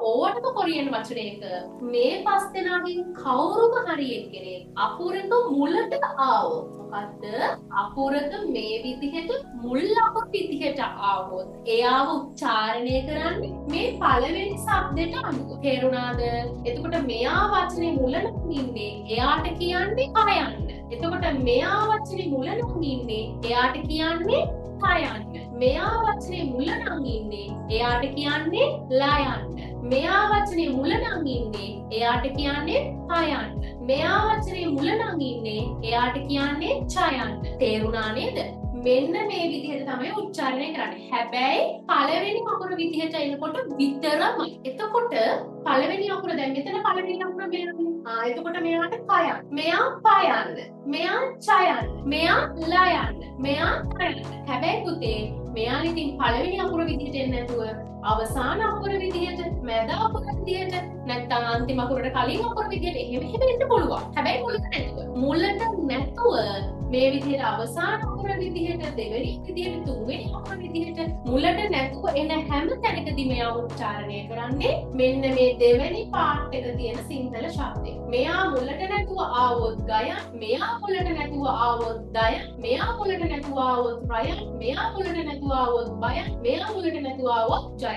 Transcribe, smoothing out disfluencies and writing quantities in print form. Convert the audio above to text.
ඕවටම Korean වචනයක මේ පස් දෙනාගෙන් කවුරුම හරි එක්කෙනෙක් අකුරක මුලට ආවොත් මොකද්ද අකුරක මේ විදිහට මුල් අකුර විදිහට ආවොත් එයාව උච්චාරණය කරන්නේ මේ පළවෙනි શબ્දෙට අනුව තේරුණාද එතකොට මෙයා වචනේ මුල නම් ඉන්නේ එයාට කියන්නේ කයන්න එතකොට මෙයා වචනේ මුල නම් ඉන්නේ එයාට කියන්නේ කයන්න මෙයා වචනේ මුල නම් ඉන්නේ එයාට කියන්නේ ලයන්න මෙයා වචනේ මුල නම් ඉන්නේ එයාට කියන්නේ කයන්න මෙයා වචනේ මුල නම් ඉන්නේ එයාට කියන්නේ ඡයන්න තේරුණා නේද මෙන්න මේ විදිහට තමයි උච්චාරණය කරන්නේ හැබැයි පළවෙනි අකුර විදිහට එනකොට විතරමයි එතකොට පළවෙනි අකුර දැන් මෙතන පළවෙනි අකුර මෙයානේ එතකොට මෙයාට කයන්න මෙයා පයන්න මෙයා ඡයන්න මෙයා ලයන්න මෙයා කයන්න හැබැයි පුතේ මෙයා ඉතින් පළවෙනි අකුර විදිහට එන්නේ නැතුව අවසාන අකුර විදිහට මැද අකුර විදිහට නැත්නම් අන්තිම අකුරට කලින් අකුර විදිහට එහෙම එන්න පුළුවන්. හැබැයි මුලට නැතුව. මුලට නැතුව මේ විදිහට අවසාන අකුර විදිහට දෙවෙනි විදිහට තුන්වෙනි අකුර විදිහට මුලට නැතුව එන හැම තැනකදී මෙයා උච්චාරණය කරන්නේ මෙන්න මේ දෙවෙනි පාර්ට් එක තියෙන සිංහල ශබ්දය. මෙයා මුලට නැතුව ආවොත් ගය, මෙයා මුලට නැතුව ආවොත් දය, මෙයා මුලට නැතුව ආවොත් රය, මෙයා මුලට නැතුව ආවොත් බය, මෙයා මුලට නැතුව ආවොත් ජය.